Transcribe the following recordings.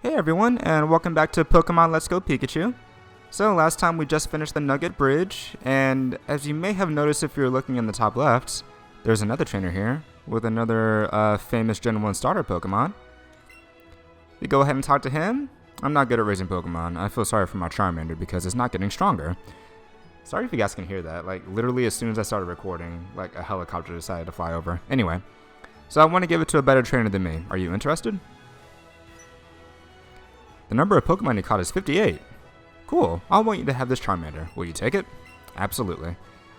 Hey everyone, and welcome back to Pokemon Let's Go Pikachu. So last time we just finished the Nugget Bridge, and as you may have noticed if you're looking in the top left, there's another trainer here with another famous Gen 1 starter Pokemon. We go ahead and talk to him. I'm not good at raising Pokemon. I feel sorry for my Charmander because it's not getting stronger. Sorry if you guys can hear that. Like literally as soon as I started recording, like a helicopter decided to fly over. Anyway, so I want to give it to a better trainer than me. Are you interested? The number of Pokemon you caught is 58. Cool. I want you to have this Charmander. Will you take it? Absolutely.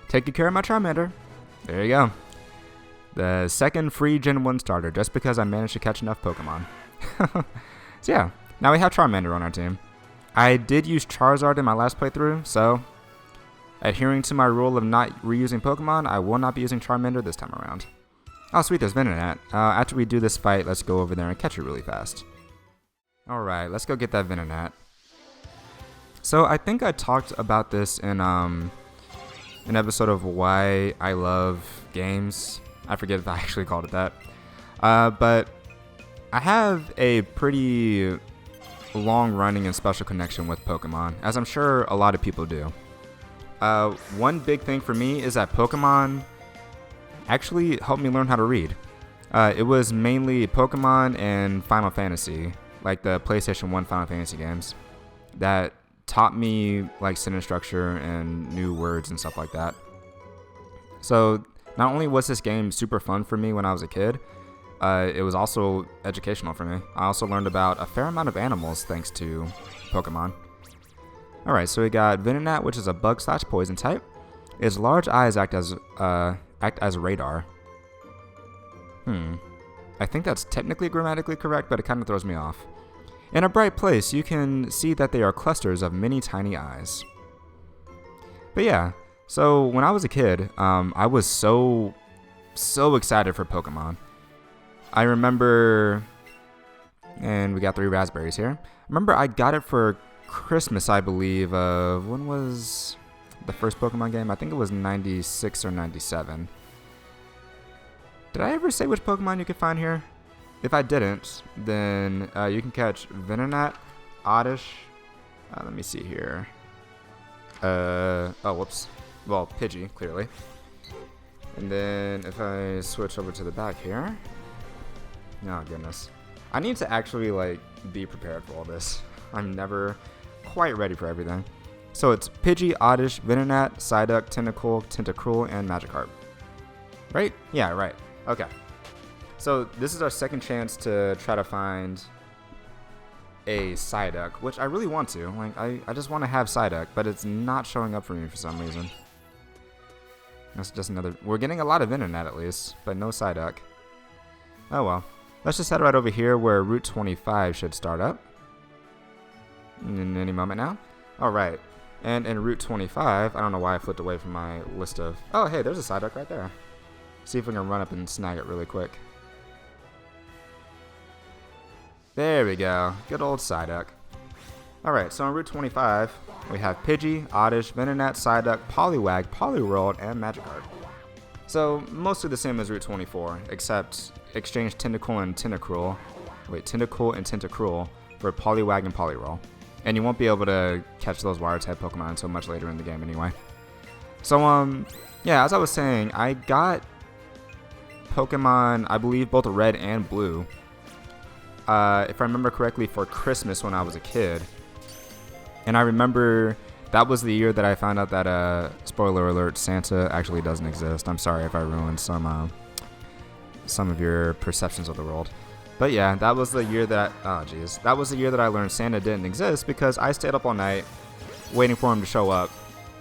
Take good care of my Charmander. There you go. The second free Gen 1 starter, just because I managed to catch enough Pokemon. So yeah, now we have Charmander on our team. I did use Charizard in my last playthrough, so adhering to my rule of not reusing Pokemon, I will not be using Charmander this time around. Oh sweet, there's Venonat. After we do this fight, let's go over there and catch it really fast. Alright, let's go get that Venonat. So I think I talked about this in an episode of why I love games. I forget if I actually called it that. But I have a pretty long-running and special connection with Pokemon, as I'm sure a lot of people do. One big thing for me is that Pokemon actually helped me learn how to read. It was mainly Pokemon and Final Fantasy, like the PlayStation 1 Final Fantasy games, that taught me like sentence structure and new words and stuff like that. So not only was this game super fun for me when I was a kid, it was also educational for me. I also learned about a fair amount of animals thanks to Pokemon. Alright, so we got Venonat, which is a bug/poison type. Its large eyes act as radar. I think that's technically grammatically correct, but it kind of throws me off. In a bright place, you can see that they are clusters of many tiny eyes. But yeah, so when I was a kid, I was so excited for Pokemon. I remember, and we got 3 raspberries here. Remember, I got it for Christmas, I believe. When was the first Pokemon game? I think it was 96 or 97. Did I ever say which Pokemon you could find here? If I didn't, then you can catch Venonat, Oddish. Let me see here. Oh, whoops. Well, Pidgey, clearly. And then if I switch over to the back here. Oh, goodness. I need to actually, like, be prepared for all this. I'm never quite ready for everything. So it's Pidgey, Oddish, Venonat, Psyduck, Tentacruel, and Magikarp. Right? Yeah, right. Okay. So this is our second chance to try to find a Psyduck, which I really want to. Like, I just want to have Psyduck, but it's not showing up for me for some reason. That's just another... We're getting a lot of Venonat at least, but no Psyduck. Oh well. Let's just head right over here where Route 25 should start up. In any moment now. Alright. And in Route 25, I don't know why I flipped away from my list of... Oh, hey, there's a Psyduck right there. See if we can run up and snag it really quick. There we go. Good old Psyduck. Alright, so on Route 25, we have Pidgey, Oddish, Venonat, Psyduck, Poliwag, Poliwhirl, and Magikarp. So, mostly the same as Route 24, except exchange Tentacool and Tentacruel. Wait, Tentacool and Tentacruel for Poliwag and Poliwhirl. And you won't be able to catch those Water-type Pokemon until much later in the game anyway. So, yeah, as I was saying, I got Pokemon, I believe, both red and blue. If I remember correctly, for Christmas when I was a kid. And I remember that was the year that I found out that, spoiler alert, Santa actually doesn't exist. I'm sorry if I ruined some of your perceptions of the world. But yeah, that was the year that, that was the year that I learned Santa didn't exist because I stayed up all night waiting for him to show up.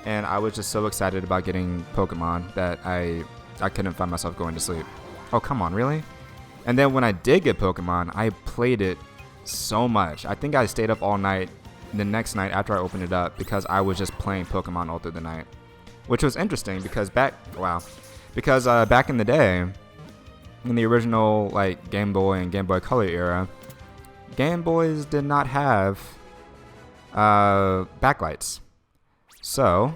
And I was just so excited about getting Pokemon that I couldn't find myself going to sleep. Oh, come on, really? And then when I did get Pokemon, I played it so much. I think I stayed up all night the next night after I opened it up because I was just playing Pokemon all through the night. Which was interesting because back in the day, in the original like Game Boy and Game Boy Color era, Game Boys did not have backlights. So,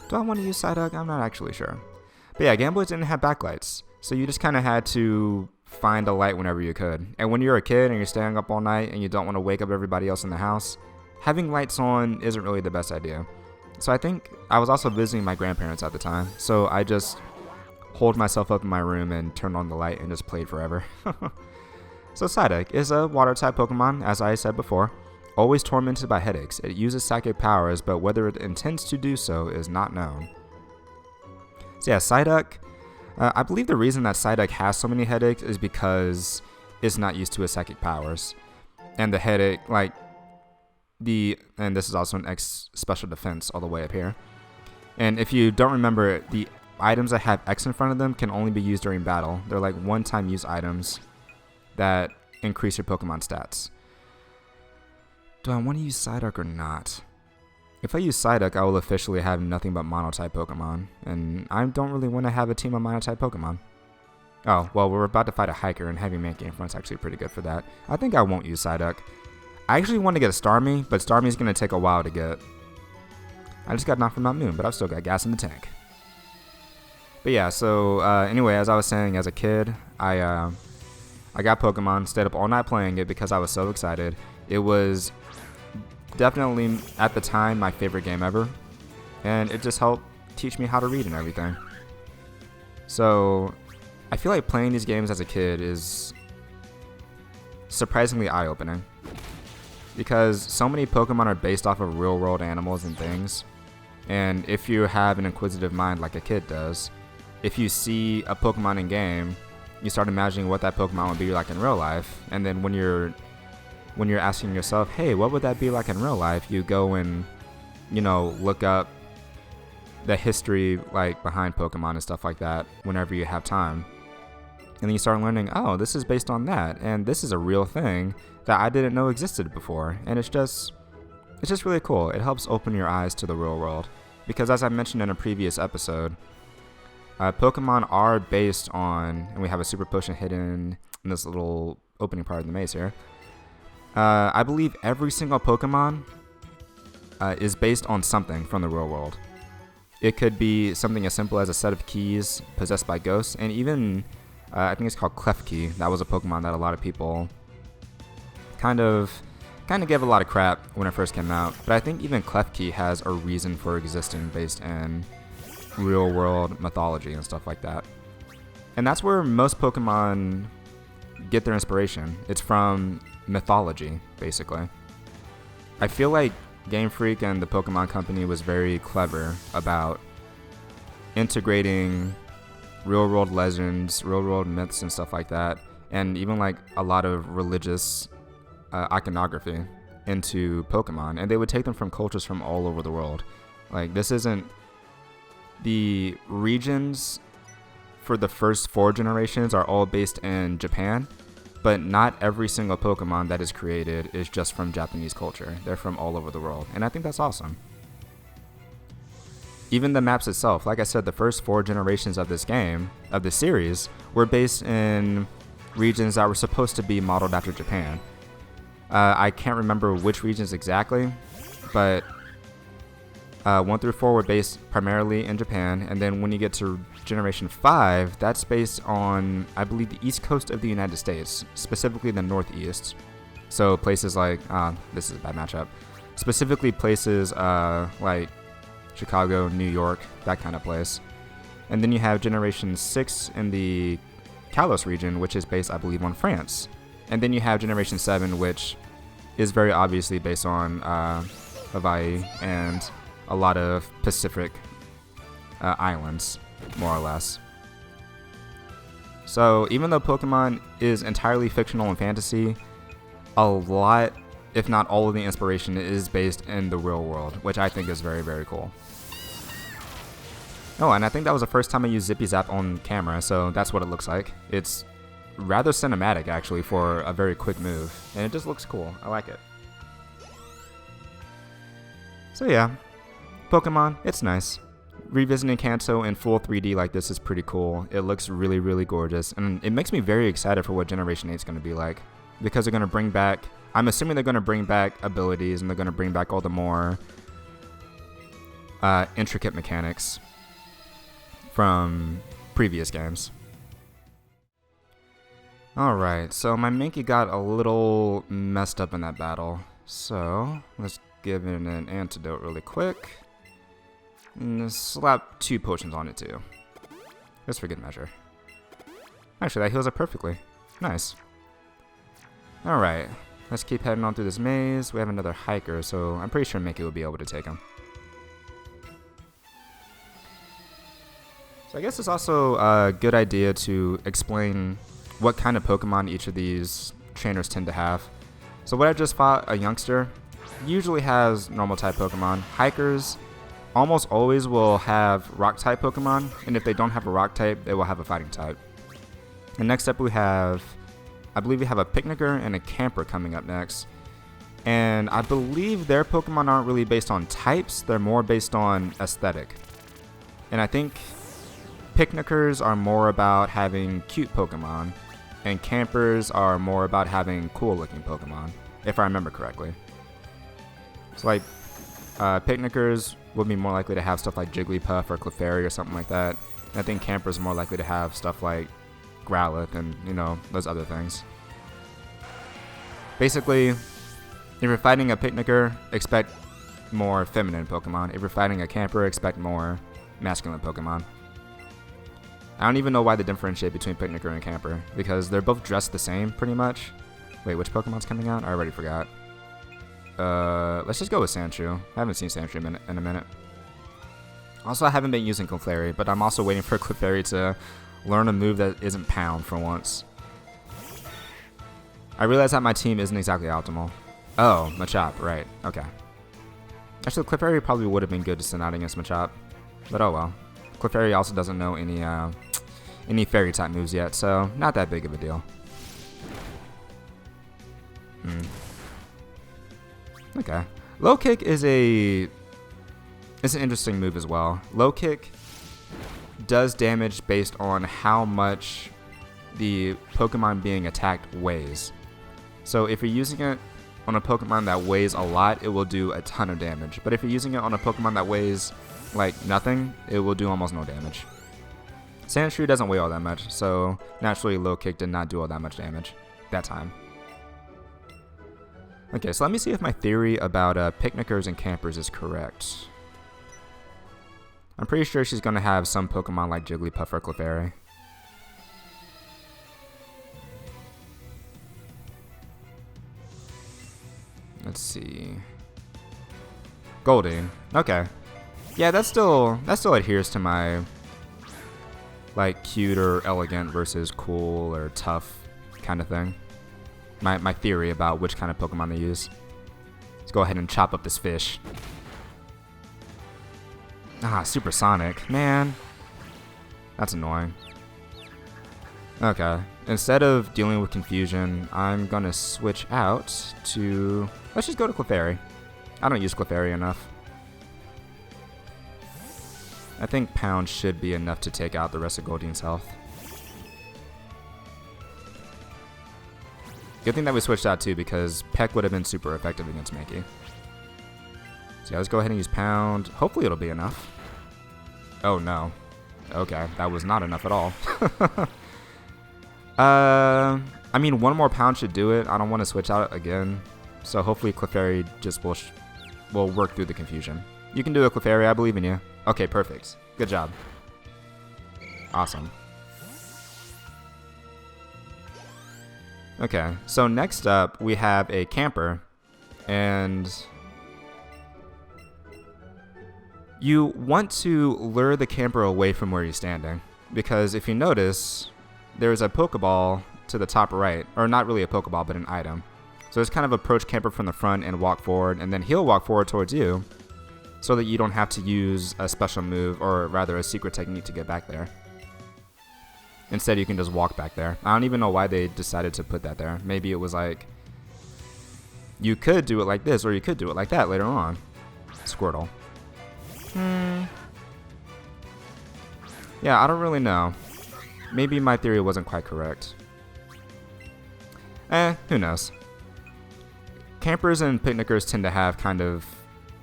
do I want to use Psyduck? I'm not actually sure. But yeah, Game Boys didn't have backlights. So you just kind of had to find a light whenever you could. And when you're a kid and you're staying up all night and you don't want to wake up everybody else in the house, having lights on isn't really the best idea. So I think I was also visiting my grandparents at the time, so I just holed myself up in my room and turned on the light and just played forever. So Psyduck is a water-type Pokemon, as I said before, always tormented by headaches. It uses psychic powers, but whether it intends to do so is not known. So yeah, Psyduck, I believe the reason that Psyduck has so many headaches is because it's not used to his psychic powers. And the headache, and this is also an X special defense all the way up here. And if you don't remember, the items that have X in front of them can only be used during battle. They're like one-time use items that increase your Pokemon stats. Do I want to use Psyduck or not? If I use Psyduck, I will officially have nothing but Mono-type Pokemon, and I don't really want to have a team of Mono-type Pokemon. Oh, well, we're about to fight a Hiker, and Heavy Mankey in front's actually pretty good for that. I think I won't use Psyduck. I actually want to get a Starmie, but Starmie's going to take a while to get. I just got knocked from Mount Moon, but I've still got gas in the tank. But yeah, so anyway, as I was saying, as a kid, I got Pokemon, stayed up all night playing it because I was so excited. It was definitely, at the time, my favorite game ever. And it just helped teach me how to read and everything. So, I feel like playing these games as a kid is surprisingly eye-opening. Because so many Pokemon are based off of real-world animals and things. And if you have an inquisitive mind like a kid does, if you see a Pokemon in game, you start imagining what that Pokemon would be like in real life, and then when you're asking yourself, hey, what would that be like in real life, you go and, look up the history behind Pokemon and stuff like that whenever you have time. And then you start learning, oh, this is based on that, and this is a real thing that I didn't know existed before. And it's just really cool. It helps open your eyes to the real world. Because as I mentioned in a previous episode, Pokemon are based on, and we have a super potion hidden in this little opening part of the maze here. I believe every single Pokemon is based on something from the real world. It could be something as simple as a set of keys possessed by ghosts, and even, I think it's called Klefki. That was a Pokemon that a lot of people kind of gave a lot of crap when it first came out. But I think even Klefki has a reason for existing based in real world mythology and stuff like that. And that's where most Pokemon get their inspiration. It's from mythology, basically. I feel like Game Freak and the Pokemon Company was very clever about integrating real world legends, real world myths and stuff like that, and even a lot of religious iconography into Pokemon. And they would take them from cultures from all over the world. This isn't the regions for the first 4 generations are all based in Japan, but not every single Pokemon that is created is just from Japanese culture. They're from all over the world, and I think that's awesome. Even the maps itself, like I said, the first 4 generations of this game, of this series, were based in regions that were supposed to be modeled after Japan. I can't remember which regions exactly, but 1 through 4 were based primarily in Japan, and then when you get to Generation 5, that's based on, I believe, the east coast of the United States, specifically the northeast. So places like, this is a bad matchup, specifically places like Chicago, New York, that kind of place. And then you have Generation 6 in the Kalos region, which is based, I believe, on France. And then you have Generation 7, which is very obviously based on Hawaii and a lot of Pacific islands, more or less. So even though Pokemon is entirely fictional and fantasy, a lot, if not all of the inspiration is based in the real world, which I think is very, very cool. Oh, and I think that was the first time I used Zippy Zap on camera, so that's what it looks like. It's rather cinematic, actually, for a very quick move, and it just looks cool. I like it. So yeah, Pokemon, it's nice. Revisiting Kanto in full 3D like this is pretty cool. It looks really, really gorgeous, and it makes me very excited for what Generation 8 is going to be like, because they're going to bring back, I'm assuming they're going to bring back abilities, and they're going to bring back all the more intricate mechanics from previous games. Alright, so my Mankey got a little messed up in that battle. So, let's give it an antidote really quick. And slap 2 potions on it too. Just for good measure. Actually, that heals up perfectly. Nice. Alright, let's keep heading on through this maze. We have another hiker, so I'm pretty sure Mickey will be able to take him. So I guess it's also a good idea to explain what kind of Pokemon each of these trainers tend to have. So what I just fought, a youngster, usually has normal type Pokemon. Hikers almost always will have rock type Pokemon, and if they don't have a rock type, they will have a fighting type. And next up we have, I believe we have a Picnicker and a Camper coming up next. And I believe their Pokemon aren't really based on types, they're more based on aesthetic. And I think Picnickers are more about having cute Pokemon, and Campers are more about having cool looking Pokemon, if I remember correctly. So like, Picnickers would be more likely to have stuff like Jigglypuff or Clefairy or something like that. And I think Campers are more likely to have stuff like Growlithe and, you know, those other things. Basically, if you're fighting a Picnicker, expect more feminine Pokemon. If you're fighting a Camper, expect more masculine Pokemon. I don't even know why they differentiate between Picnicker and Camper, because they're both dressed the same, pretty much. Wait, which Pokemon's coming out? I already forgot. Let's just go with Sandshrew. I haven't seen Sandshrew in a minute. Also, I haven't been using Clefairy, but I'm also waiting for Clefairy to learn a move that isn't Pound for once. I realize that my team isn't exactly optimal. Oh, Machop, right. Okay. Actually, Clefairy probably would have been good to send out against Machop, but oh well. Clefairy also doesn't know any fairy type moves yet, so not that big of a deal. Okay. Low Kick is an interesting move as well. Low Kick does damage based on how much the Pokemon being attacked weighs. So if you're using it on a Pokemon that weighs a lot, it will do a ton of damage. But if you're using it on a Pokemon that weighs like nothing, it will do almost no damage. Sandshrew doesn't weigh all that much, so naturally Low Kick did not do all that much damage that time. Okay, so let me see if my theory about Picnickers and Campers is correct. I'm pretty sure she's going to have some Pokemon like Jigglypuff or Clefairy. Let's see. Goldie. Okay. Yeah, that still adheres to my like cute or elegant versus cool or tough kind of thing. My theory about which kind of Pokemon they use. Let's go ahead and chop up this fish. Ah, Supersonic. Man. That's annoying. Okay. Instead of dealing with confusion, I'm gonna switch out to... Let's just go to Clefairy. I don't use Clefairy enough. I think Pound should be enough to take out the rest of Goldine's health. Good thing that we switched out too, because Peck would have been super effective against Mankey. So yeah, let's go ahead and use Pound. Hopefully it'll be enough. Oh no. Okay, that was not enough at all. I mean, one more Pound should do it. I don't want to switch out again. So hopefully Clefairy just will work through the confusion. You can do it, Clefairy. I believe in you. Okay, perfect. Good job. Awesome. Okay, so next up we have a Camper, and you want to lure the Camper away from where you're standing, because if you notice, there's a Pokeball to the top right, or not really a Pokeball, but an item. So just kind of approach Camper from the front and walk forward, and then he'll walk forward towards you, so that you don't have to use a special move, or rather a secret technique to get back there. Instead, you can just walk back there. I don't even know why they decided to put that there. Maybe it was like, you could do it like this, or you could do it like that later on. Squirtle. Yeah, I don't really know. Maybe my theory wasn't quite correct. Who knows. Campers and Picnickers tend to have kind of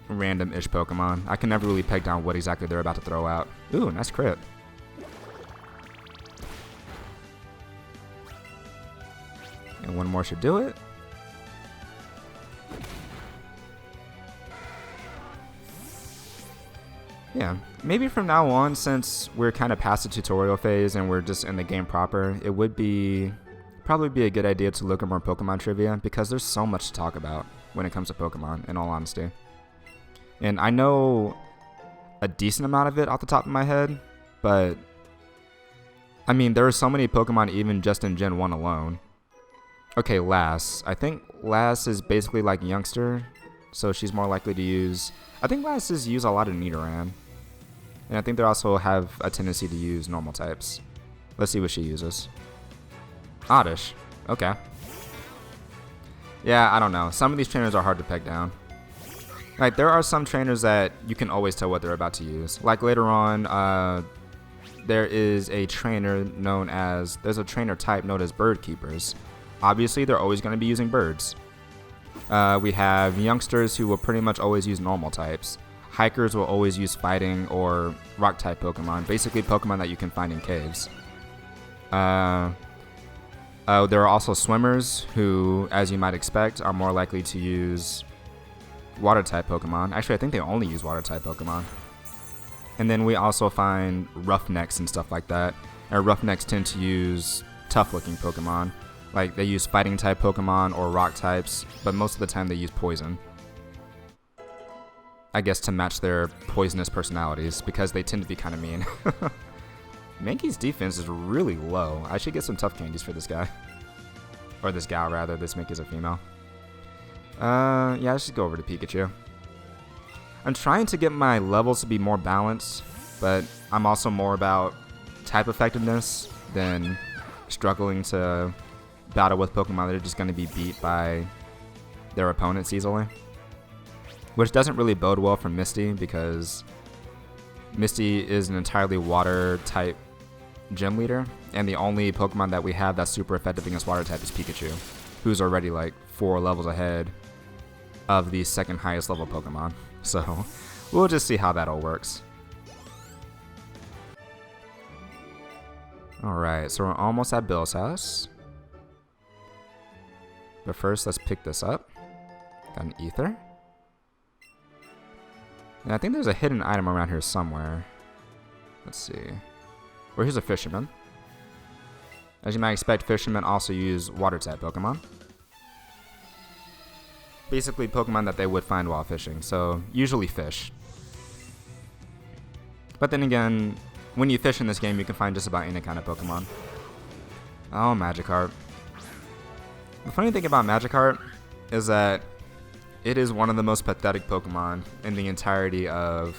random-ish Pokemon. I can never really peg down what exactly they're about to throw out. Ooh, nice crit. one more should do it. Yeah, maybe from now on, since we're kind of past the tutorial phase and we're just in the game proper, it would probably be a good idea to look at more Pokemon trivia, because there's so much to talk about when it comes to Pokemon, in all honesty. And I know a decent amount of it off the top of my head, but I mean, there are so many Pokemon even just in Gen 1 alone. Okay, Lass. I think Lass is basically like Youngster, so she's more likely to use... I think Lasses use a lot of Nidoran. And I think they also have a tendency to use normal types. Let's see what she uses. Oddish. Okay. Yeah, I don't know. Some of these trainers are hard to peg down. Like, there are some trainers that you can always tell what they're about to use. Like, later on, there is a trainer known as... There's a trainer type known as Bird Keepers. Obviously, they're always going to be using birds. We have youngsters who will pretty much always use normal types. Hikers will always use fighting or rock type Pokemon. Basically, Pokemon that you can find in caves. There are also swimmers who, as you might expect, are more likely to use water type Pokemon. Actually, I think they only use water type Pokemon. And then we also find roughnecks and stuff like that. And roughnecks tend to use tough looking Pokemon. Like, they use fighting type Pokemon or rock types, but most of the time they use poison. I guess to match their poisonous personalities, because they tend to be kind of mean. Mankey's defense is really low. I should get some tough candies for this guy. Or this gal, rather. This Mankey's a female. Yeah, let's just go over to Pikachu. I'm trying to get my levels to be more balanced, but I'm also more about type effectiveness than struggling to battle with Pokemon that are just going to be beat by their opponents easily. Which doesn't really bode well for Misty, because Misty is an entirely water type gym leader, and the only Pokemon that we have that's super effective against water type is Pikachu, who's already like 4 levels ahead of the second highest level Pokemon. So we'll just see how that all works. Alright, so we're almost at Bill's house. But first, let's pick this up. Got an ether. And I think there's a hidden item around here somewhere. Let's see. Well, here's a fisherman. As you might expect, fishermen also use water type Pokemon. Basically, Pokemon that they would find while fishing. So, usually fish. But then again, when you fish in this game, you can find just about any kind of Pokemon. Oh, Magikarp. The funny thing about Magikarp is that it is one of the most pathetic Pokemon in the entirety of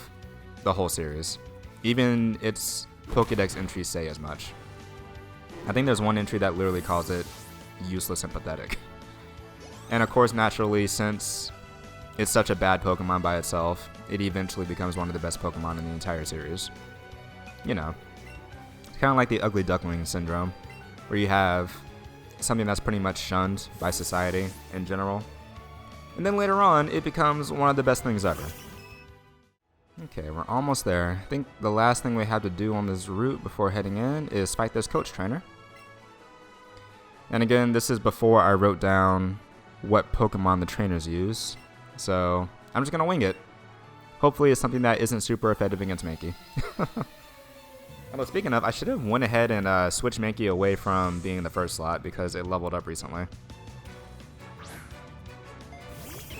the whole series. Even its Pokédex entries say as much. I think there's one entry that literally calls it useless and pathetic. And of course, naturally, since it's such a bad Pokemon by itself, it eventually becomes one of the best Pokemon in the entire series. You know, it's kind of like the ugly duckling syndrome, where you have something that's pretty much shunned by society in general. And then later on, it becomes one of the best things ever. Okay, we're almost there. I think the last thing we have to do on this route before heading in is fight this coach trainer. And again, this is before I wrote down what Pokemon the trainers use. So I'm just going to wing it. Hopefully it's something that isn't super effective against Mankey. Although speaking of, I should have went ahead and switched Mankey away from being in the first slot because it leveled up recently.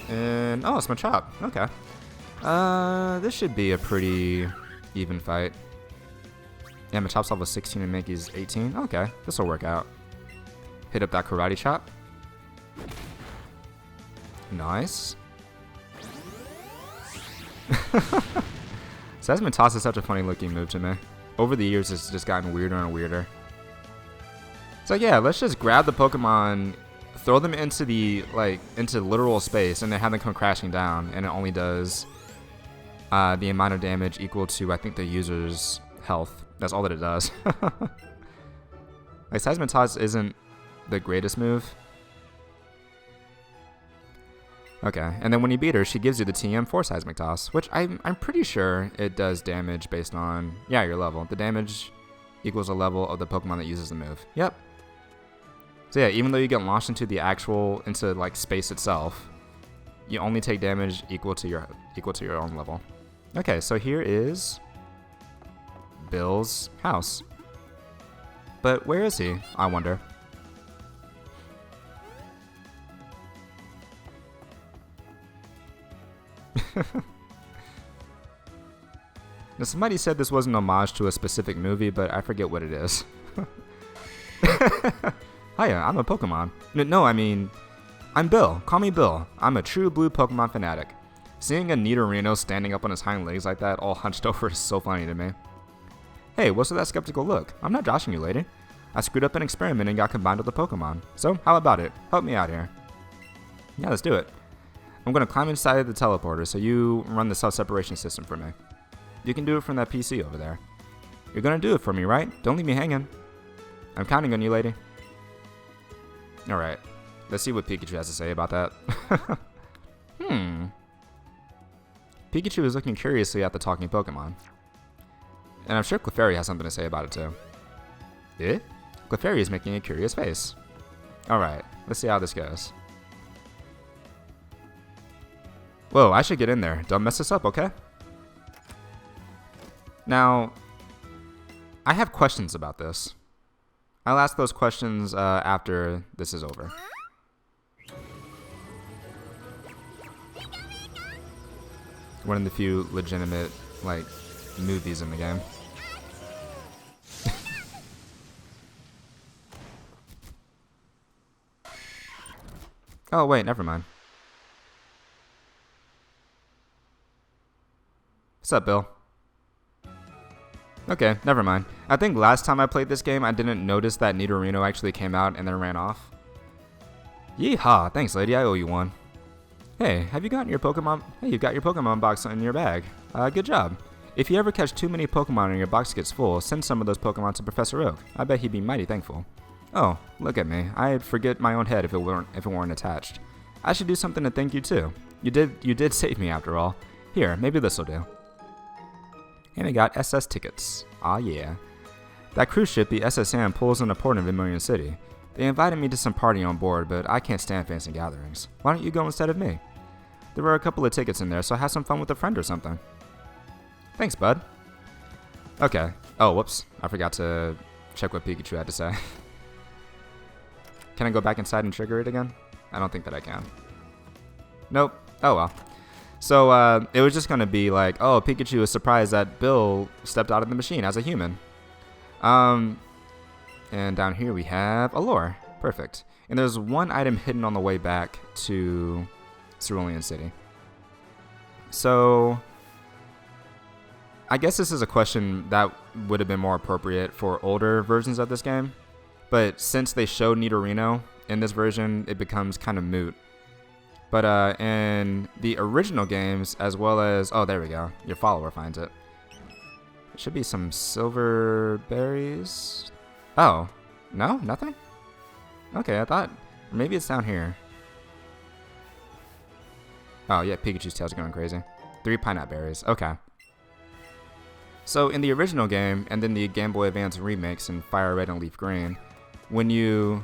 And, oh, it's Machop. Okay. This should be a pretty even fight. Yeah, Machop's level 16 and Mankey's 18. Okay, this will work out. Hit up that Karate Chop. Nice. Seismic is such a funny looking move to me. Over the years, it's just gotten weirder and weirder. So yeah, let's just grab the Pokemon, throw them into the into literal space, and then have them come crashing down, and it only does the amount of damage equal to, I think, the user's health. That's all that it does. Like, Seismic Toss isn't the greatest move. Okay, and then when you beat her, she gives you the TM for Seismic Toss, which I'm pretty sure it does damage based on, yeah, your level. The damage equals a level of the Pokemon that uses the move. Yep. So yeah, even though you get launched into like space itself, you only take damage equal to your own level. Okay, so here is Bill's house. But where is he, I wonder? Now somebody said this wasn't an homage to a specific movie, but I forget what it is. Hiya, I'm a Pokemon. No, I mean, I'm Bill. Call me Bill. I'm a true blue Pokemon fanatic. Seeing a Nidorino standing up on his hind legs like that, all hunched over, is so funny to me. Hey, what's with that skeptical look? I'm not joshing you, lady. I screwed up an experiment and got combined with a Pokemon. So, how about it? Help me out here. Yeah, let's do it. I'm going to climb inside the teleporter so you run the self-separation system for me. You can do it from that PC over there. You're going to do it for me, right? Don't leave me hanging. I'm counting on you, lady. Alright, let's see what Pikachu has to say about that. Pikachu is looking curiously at the talking Pokemon. And I'm sure Clefairy has something to say about it too. Eh? Clefairy is making a curious face. Alright, let's see how this goes. Whoa, I should get in there. Don't mess this up, okay? Now, I have questions about this. I'll ask those questions after this is over. One of the few legitimate, like, movies in the game. Oh, wait, never mind. What's up, Bill? Okay, never mind. I think last time I played this game, I didn't notice that Nidorino actually came out and then ran off. Yeehaw, thanks lady, I owe you one. Hey, have you gotten your Pokemon? Hey, you've got your Pokemon box in your bag. Good job. If you ever catch too many Pokemon and your box gets full, send some of those Pokemon to Professor Oak. I bet he'd be mighty thankful. Oh, look at me. I'd forget my own head if it weren't attached. I should do something to thank you too. You did save me after all. Here, maybe this'll do. And I got SS tickets. Aw yeah. That cruise ship, the SSM, pulls in a port in Vermilion City. They invited me to some party on board, but I can't stand fancy gatherings. Why don't you go instead of me? There were a couple of tickets in there, so have some fun with a friend or something. Thanks, bud. Okay. Oh, whoops. I forgot to check what Pikachu had to say. Can I go back inside and trigger it again? I don't think that I can. Nope. Oh well. So it was just going to be like, oh, Pikachu is surprised that Bill stepped out of the machine as a human. And down here we have a lore. Perfect. And there's one item hidden on the way back to Cerulean City. So I guess this is a question that would have been more appropriate for older versions of this game. But since they showed Nidorino in this version, it becomes kind of moot. But in the original games, as well as... Oh, there we go. Your follower finds it. There should be some silver berries. Oh. No? Nothing? Okay, I thought... Maybe it's down here. Oh, yeah. Pikachu's tail's going crazy. 3 pineapple berries. Okay. So, in the original game, and then the Game Boy Advance remakes in Fire Red and Leaf Green, when you...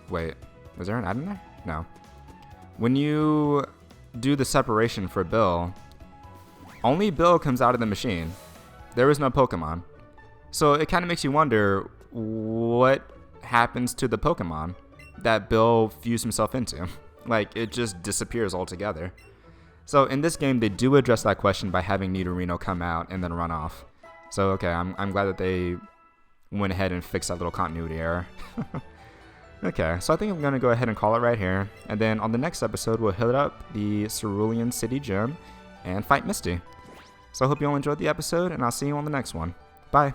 Wait. Was there an item there? No. When you do the separation for Bill, only Bill comes out of the machine. There is no Pokemon. So it kind of makes you wonder what happens to the Pokemon that Bill fused himself into. Like, it just disappears altogether. So in this game, they do address that question by having Nidorino come out and then run off. So, okay, I'm glad that they went ahead and fixed that little continuity error. Okay, so I think I'm going to go ahead and call it right here. And then on the next episode, we'll hit up the Cerulean City Gym and fight Misty. So I hope you all enjoyed the episode, and I'll see you on the next one. Bye.